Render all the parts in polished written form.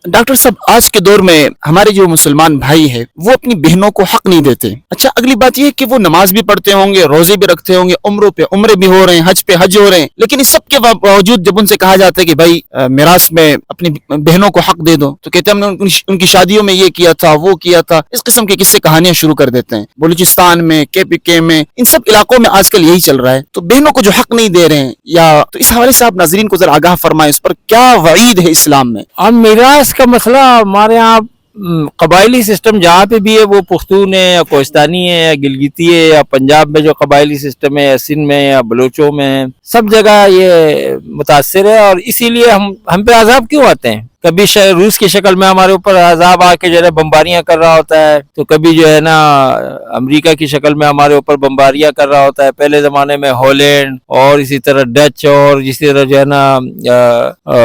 Doctor साहब, आज के दौर में हमारे जो मुसलमान भाई है वो अपनी बहनों को हक नहीं देते। अच्छा, अगली बात ये है कि वो नमाज भी पढ़ते होंगे, रोजे भी रखते होंगे, उम्रों पे उम्रे भी हो रहे हैं, हज पे हज हो रहे हैं, लेकिन इस सब के बावजूद जब उनसे कहा जाता है कि भाई मिरास में अपनी बहनों को हक दे दो, तो कहते हैं हमने उनकी शादियों में ये किया था, वो किया था। इस किस्म के किस्से कहानियां शुरू कर देते हैं। बलूचिस्तान में, KPK में, इन सब इलाकों में आजकल यही चल रहा है। तो बहनों को जो हक नहीं दे रहे हैं, या तो इस हवाले से आप नाजरीन को जरा आगाह फरमाएं, उस पर क्या वईद है इस्लाम में। अब मिरास का मसला हमारे यहाँ कबायली सिस्टम जहाँ पे भी है, वो पुख्तून है या कोहिस्तानी है या गिलगिती है या पंजाब में जो कबायली सिस्टम है या सिंध में या बलोचों में है, सब जगह ये मुतासर है। और इसीलिए हम पे अजाब क्यों आते हैं? कभी रूस की शक्ल में हमारे ऊपर अजाब आके जो है बम्बारियां कर रहा होता है, तो कभी जो है ना अमेरिका की शक्ल में हमारे ऊपर बम्बारियां कर रहा होता है। पहले जमाने में हॉलैंड और इसी तरह डच और इसी तरह जो है ना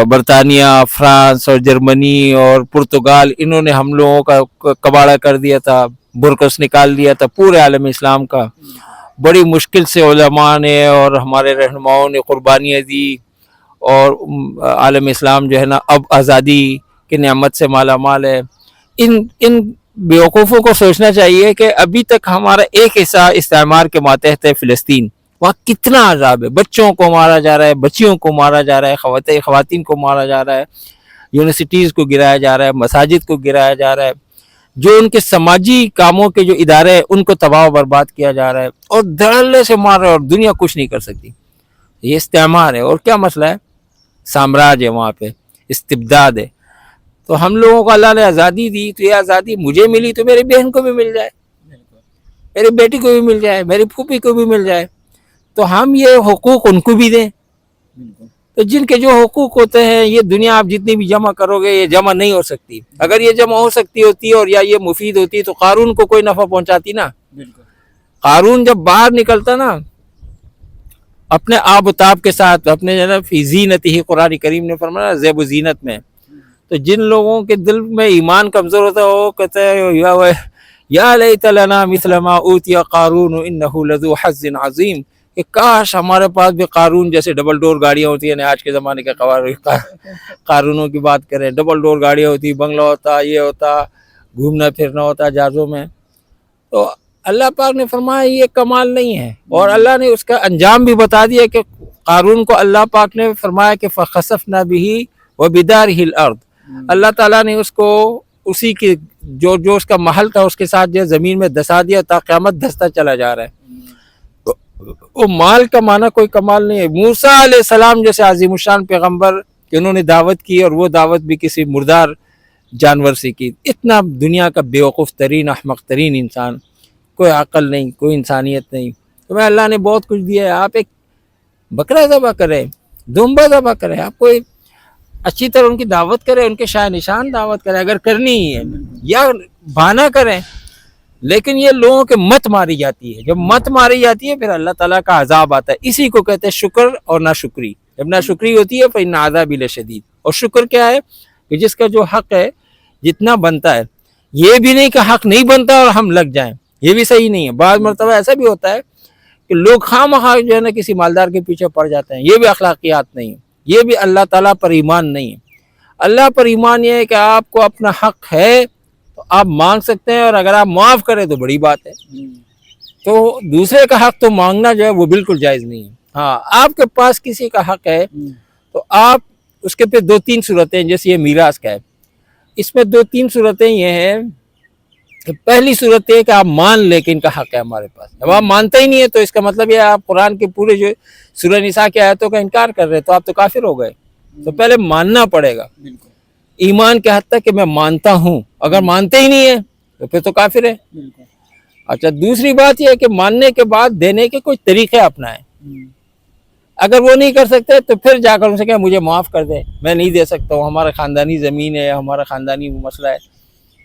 बरतानिया, फ्रांस और जर्मनी और पुर्तगाल, इन्होंने हम लोगों का कबाड़ा कर दिया था, बुरकस निकाल दिया था पूरे आलम इस्लाम का। बड़ी मुश्किल से उलमा ने और हमारे रहनुमाओं ने कुर्बानियाँ दी और आलम इस्लाम जो है ना अब आज़ादी की नेमत से माला माल है। इन बेवकूफ़ों को सोचना चाहिए कि अभी तक हमारा एक हिस्सा इस्तेमार के मातहत है फ़िलिस्तीन, वहाँ कितना अजाब है। बच्चों को मारा जा रहा है, बच्चियों को मारा जा रहा है, ख़वातीन को मारा जा रहा है, यूनिवर्सिटीज़ को गिराया जा रहा है, मसाजिद को गिराया जा रहा है, जो उनके समाजी कामों के जो इदारे हैं उनको तबाह बर्बाद किया जा रहा है और धड़ल्ले से मार रहा है और दुनिया कुछ नहीं कर सकती। ये इस्तेमार है। और क्या मसला है? साम्राज्य है वहाँ पे, इस्तिबदाद है। तो हम लोगों को अल्लाह ने आज़ादी दी, तो ये आज़ादी मुझे मिली तो मेरी बहन को भी मिल जाए, मेरी बेटी को भी मिल जाए, मेरी फूफी को भी मिल जाए, तो हम ये हुकूक उनको भी दें। तो जिनके जो हुकूक होते हैं, ये दुनिया आप जितनी भी जमा करोगे ये जमा नहीं हो सकती। अगर ये जमा हो सकती होती और या ये मुफीद होती तो कारून को कोई नफ़ा पहुंचाती ना। कारून जब बाहर निकलता ना अपने आबताब के साथ, अपने जो है फी ज़ीनत ही, कुरान करीम ने फरमाया ज़ेब ज़ीनत में, तो जिन लोगों के दिल में ईमान कमज़ोर होता है वो कहते हैं या लैत लना मिस्ल मा ऊतिया कारून इन्नहु लज़ू हज़्ज़िन अज़ीम, कि काश हमारे पास भी कारून जैसे डबल डोर गाड़ियाँ होती हैं। आज के ज़माने के कारूनों की बात करें, डबल डोर गाड़ियाँ होती, बंगला होता, ये होता, घूमना फिरना होता जहाज़ों में। तो अल्लाह पाक ने फरमाया ये कमाल नहीं है, और अल्लाह ने उसका अंजाम भी बता दिया कि कारून को अल्लाह पाक ने फरमाया कि फ़ख़सफ़ना बिही व बिदारिहिल अर्द, अल्लाह ताला ने उसको उसी की जो उसका महल था उसके साथ जो ज़मीन में धंसा दिया, ता क़यामत धंसता चला जा रहा है। वो माल का माना कोई कमाल नहीं है। मूसा अलैहिस्सलाम जैसे अज़ीमुश्शान पैगम्बर, उन्होंने दावत की और वो दावत भी किसी मुर्दार जानवर से की। इतना दुनिया का बेवकूफ़ तरीन, अहमक तरीन इंसान, कोई अक्ल नहीं, कोई इंसानियत नहीं। तो मैं अल्लाह ने बहुत कुछ दिया है। आप एक बकरा ज़बह करें, दुम्बा ज़बह करें, आप कोई अच्छी तरह उनकी दावत करें, उनके शाह निशान दावत करें अगर करनी ही है, या बहाना करें। लेकिन ये लोगों के मत मारी जाती है। जब मत मारी जाती है फिर अल्लाह ताला का अजाब आता है। इसी को कहते हैं शुक्र और नाशुक्री। जब नाशुक्री होती है फिर अज़ाबी लशदीद। और शुक्र क्या है कि जिसका जो हक है जितना बनता है, ये भी नहीं कि हक नहीं बनता और हम लग जाएं, ये भी सही नहीं है। बाद मरतबा ऐसा भी होता है कि लोग खामखा जो है ना किसी मालदार के पीछे पड़ जाते हैं, ये भी अखलाकियात नहीं है, ये भी अल्लाह ताला पर ईमान नहीं है। अल्लाह पर ईमान ये है कि आपको अपना हक है तो आप मांग सकते हैं, और अगर आप माफ़ करें तो बड़ी बात है। तो दूसरे का हक तो मांगना जो है वो बिल्कुल जायज़ नहीं है। हाँ, आपके पास किसी का हक है तो आप उसके पे 2-3 सूरतें, जैसे ये मीरास का है, इसमें 2-3 सूरतें ये हैं कि पहली सूरत ये कि आप मान लें कि इनका हक है हमारे पास। जब आप मानते ही नहीं है तो इसका मतलब ये आप कुरान के पूरे जो सूरह निसा की आयतों का इनकार कर रहे हैं, तो आप तो काफिर हो गए। तो पहले मानना पड़ेगा ईमान के हद तक कि मैं मानता हूँ। अगर मानते ही नहीं है तो फिर तो काफिर है। अच्छा, दूसरी बात यह है कि मानने के बाद देने के कुछ तरीके अपनाएं। अगर वो नहीं कर सकते तो फिर जाकर उनसे कहें मुझे माफ़ कर दे, मैं नहीं दे सकता हूँ, हमारा ख़ानदानी ज़मीन है, हमारा ख़ानदानी मसला है,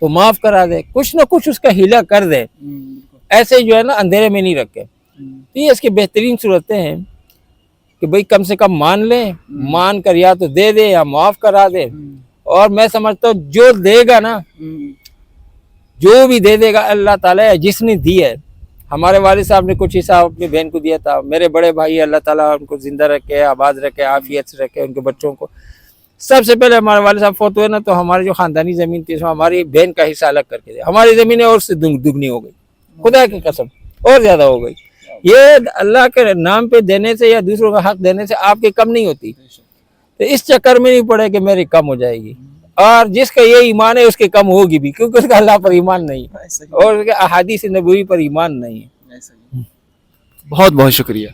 तो माफ़ करा दे, कुछ ना कुछ उसका हीला कर दे। ऐसे जो है ना अंधेरे में नहीं रखे। तो ये इसकी बेहतरीन सूरतें हैं कि भाई कम से कम मान लें, मान कर या तो दे दे या माफ़ करा दे। और मैं समझता हूँ जो देगा ना, जो भी दे देगा अल्लाह ताला है, जिसने दी है। हमारे वालिद साहब ने कुछ हिस्सा अपनी बहन को दिया था, मेरे बड़े भाई अल्लाह ताला उनको ज़िंदा रखे, आबाद रखे, आफियत से रखे, उनके बच्चों को। سب سے پہلے ہمارے والد صاحب فوت ہوئے نا تو ہماری جو خاندانی زمین تھی اس میں ہماری بہن کا حصہ الگ کر کے دیا. ہماری زمینیں اور سے دگنی ہو گئی, خدا کی قسم اور زیادہ ہو گئی. یہ اللہ کے نام پہ دینے سے یا دوسروں کا حق دینے سے آپ کی کم نہیں ہوتی. تو اس چکر میں نہیں پڑے کہ میری کم ہو جائے گی, اور جس کا یہ ایمان ہے اس کے کم ہوگی بھی, کیونکہ اس کا اللہ پر ایمان نہیں ہے اور اس کے احادیث نبوی پر ایمان نہیں ہے. بہت بہت شکریہ.